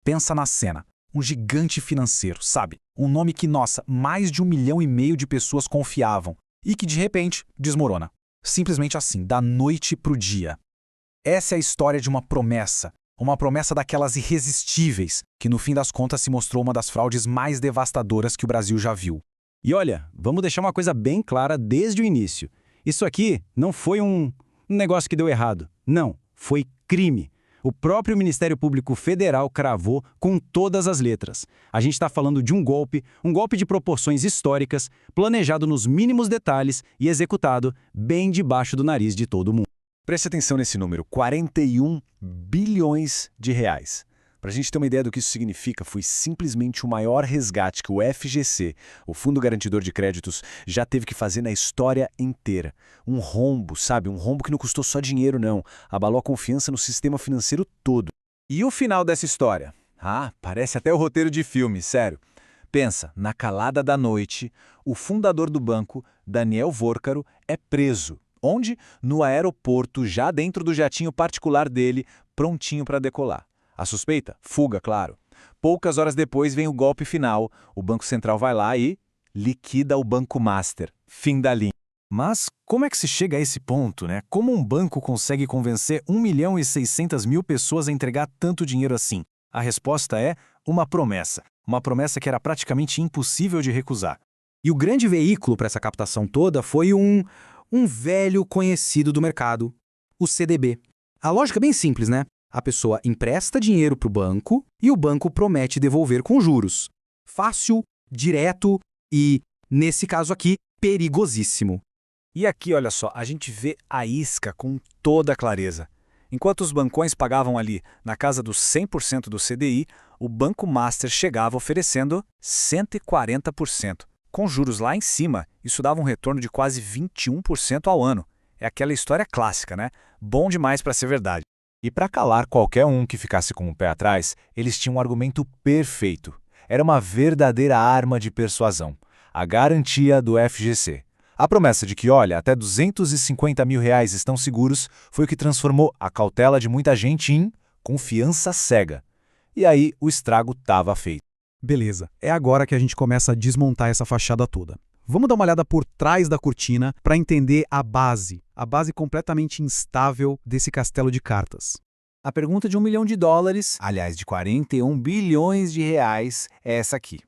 Pensa na cena. Um gigante financeiro, sabe? Um nome que, nossa, mais de 1,5 milhão de pessoas confiavam e que, de repente, desmorona. Simplesmente assim, da noite pro dia. Essa é a história de uma promessa daquelas irresistíveis, que no fim das contas se mostrou uma das fraudes mais devastadoras que o Brasil já viu. E olha, vamos deixar uma coisa bem clara desde o início. Isso aqui não foi um negócio que deu errado. Não, foi crime. O próprio Ministério Público Federal cravou com todas as letras. A gente está falando de um golpe de proporções históricas, planejado nos mínimos detalhes e executado bem debaixo do nariz de todo mundo. Preste atenção nesse número, 41 bilhões de reais. Para a gente ter uma ideia do que isso significa, foi simplesmente o maior resgate que o FGC, o Fundo Garantidor de Créditos, já teve que fazer na história inteira. Um rombo, sabe? Um rombo que não custou só dinheiro, não. Abalou a confiança no sistema financeiro todo. E o final dessa história? Ah, parece até o roteiro de filme, sério. Pensa, na calada da noite, o fundador do banco, Daniel Vorcaro, é preso. Onde? No aeroporto, já dentro do jatinho particular dele, prontinho para decolar. A suspeita? Fuga, claro. Poucas horas depois vem o golpe final. O Banco Central vai lá e liquida o Banco Master. Fim da linha. Mas como é que se chega a esse ponto, né? Como um banco consegue convencer 1.600.000 pessoas a entregar tanto dinheiro assim? A resposta é uma promessa. Uma promessa que era praticamente impossível de recusar. E o grande veículo para essa captação toda foi um velho conhecido do mercado, o CDB. A lógica é bem simples, né? A pessoa empresta dinheiro para o banco e o banco promete devolver com juros. Fácil, direto e, nesse caso aqui, perigosíssimo. E aqui, olha só, a gente vê a isca com toda a clareza. Enquanto os bancões pagavam ali na casa dos 100% do CDI, o Banco Master chegava oferecendo 140%. Com juros lá em cima, isso dava um retorno de quase 21% ao ano. É aquela história clássica, né? Bom demais para ser verdade. E para calar qualquer um que ficasse com o pé atrás, eles tinham um argumento perfeito. Era uma verdadeira arma de persuasão. A garantia do FGC. A promessa de que, olha, até 250 mil reais estão seguros foi o que transformou a cautela de muita gente em confiança cega. E aí o estrago estava feito. Beleza, é agora que a gente começa a desmontar essa fachada toda. Vamos dar uma olhada por trás da cortina para entender a base completamente instável desse castelo de cartas. A pergunta de $1 milhão, aliás, de 41 bilhões de reais, é essa aqui.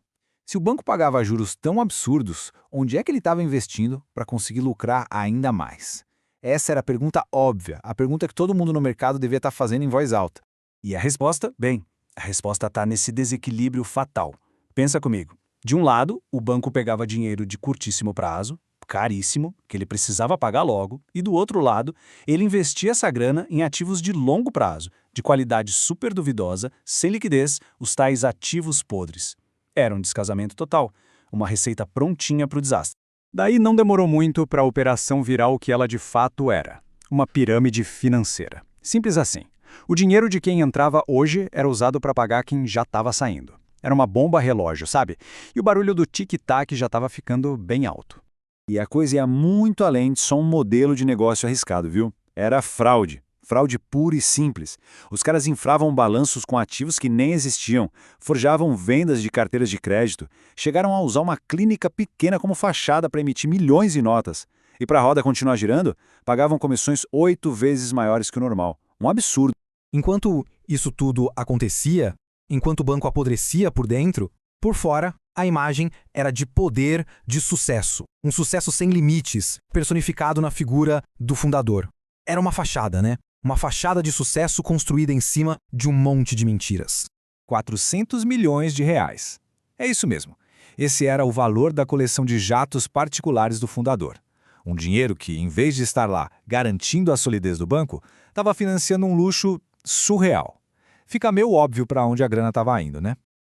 Se o banco pagava juros tão absurdos, onde é que ele estava investindo para conseguir lucrar ainda mais? Essa era a pergunta óbvia, a pergunta que todo mundo no mercado devia estar fazendo em voz alta. E a resposta? Bem, a resposta está nesse desequilíbrio fatal. Pensa comigo. De um lado, o banco pegava dinheiro de curtíssimo prazo, caríssimo, que ele precisava pagar logo, e do outro lado, ele investia essa grana em ativos de longo prazo, de qualidade super duvidosa, sem liquidez, os tais ativos podres. Era um descasamento total, uma receita prontinha para o desastre. Daí não demorou muito para a operação virar o que ela de fato era, uma pirâmide financeira. Simples assim. O dinheiro de quem entrava hoje era usado para pagar quem já estava saindo. Era uma bomba relógio, sabe? E o barulho do tic-tac já estava ficando bem alto. E a coisa ia muito além de só um modelo de negócio arriscado, viu? Era fraude. Fraude pura e simples. Os caras infravam balanços com ativos que nem existiam, forjavam vendas de carteiras de crédito, chegaram a usar uma clínica pequena como fachada para emitir milhões de notas. E para a roda continuar girando, pagavam comissões 8 vezes maiores que o normal. Um absurdo. Enquanto isso tudo acontecia, enquanto o banco apodrecia por dentro, por fora, a imagem era de poder, de sucesso. Um sucesso sem limites, personificado na figura do fundador. Era uma fachada, né? Uma fachada de sucesso construída em cima de um monte de mentiras. 400 milhões de reais. É isso mesmo. Esse era o valor da coleção de jatos particulares do fundador. Um dinheiro que, em vez de estar lá garantindo a solidez do banco, estava financiando um luxo surreal. Fica meio óbvio para onde a grana estava indo, né?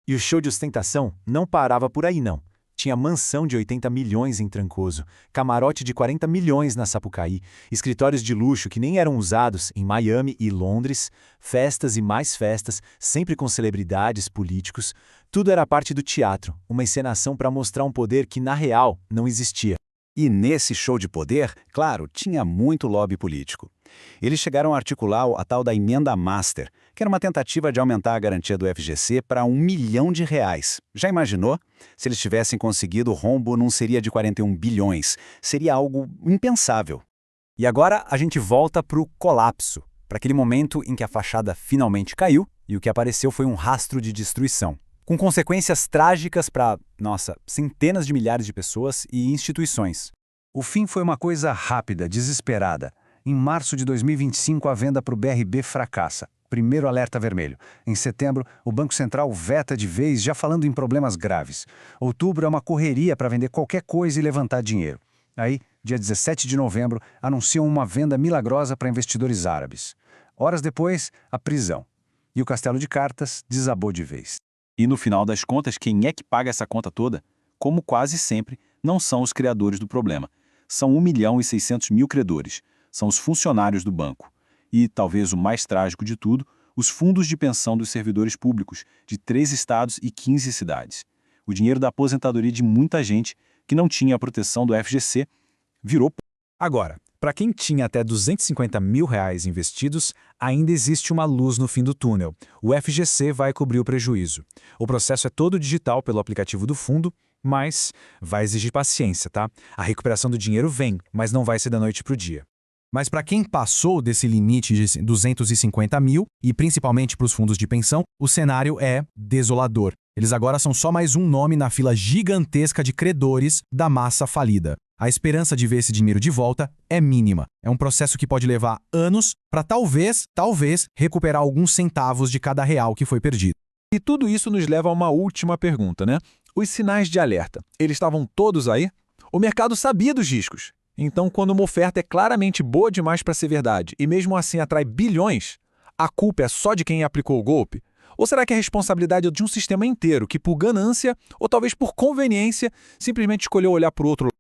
E o show de ostentação não parava por aí, não. Tinha mansão de 80 milhões em Trancoso, camarote de 40 milhões na Sapucaí, escritórios de luxo que nem eram usados em Miami e Londres, festas e mais festas, sempre com celebridades, políticos. Tudo era parte do teatro, uma encenação para mostrar um poder que, na real, não existia. E nesse show de poder, claro, tinha muito lobby político. Eles chegaram a articular a tal da emenda master, que era uma tentativa de aumentar a garantia do FGC para R$1 milhão. Já imaginou? Se eles tivessem conseguido, o rombo não seria de 41 bilhões, seria algo impensável. E agora a gente volta para o colapso, para aquele momento em que a fachada finalmente caiu e o que apareceu foi um rastro de destruição, com consequências trágicas para, centenas de milhares de pessoas e instituições. O fim foi uma coisa rápida, desesperada. Em março de 2025, a venda para o BRB fracassa. Primeiro alerta vermelho. Em setembro, o Banco Central veta de vez, já falando em problemas graves. Outubro é uma correria para vender qualquer coisa e levantar dinheiro. Aí, dia 17 de novembro, anunciam uma venda milagrosa para investidores árabes. Horas depois, a prisão. E o castelo de cartas desabou de vez. E no final das contas, quem é que paga essa conta toda? Como quase sempre, não são os criadores do problema. São 1.600.000 credores. São os funcionários do banco. E, talvez o mais trágico de tudo, os fundos de pensão dos servidores públicos de 3 estados e 15 cidades. O dinheiro da aposentadoria de muita gente que não tinha a proteção do FGC virou... Agora, para quem tinha até R$250 mil investidos, ainda existe uma luz no fim do túnel. O FGC vai cobrir o prejuízo. O processo é todo digital pelo aplicativo do fundo, mas vai exigir paciência, tá? A recuperação do dinheiro vem, mas não vai ser da noite para o dia. Mas para quem passou desse limite de 250 mil, e principalmente para os fundos de pensão, o cenário é desolador. Eles agora são só mais um nome na fila gigantesca de credores da massa falida. A esperança de ver esse dinheiro de volta é mínima. É um processo que pode levar anos para talvez, recuperar alguns centavos de cada real que foi perdido. E tudo isso nos leva a uma última pergunta, né? Os sinais de alerta, eles estavam todos aí? O mercado sabia dos riscos. Então, quando uma oferta é claramente boa demais para ser verdade e mesmo assim atrai bilhões, a culpa é só de quem aplicou o golpe? Ou será que a responsabilidade é de um sistema inteiro que, por ganância ou talvez por conveniência, simplesmente escolheu olhar para o outro lado?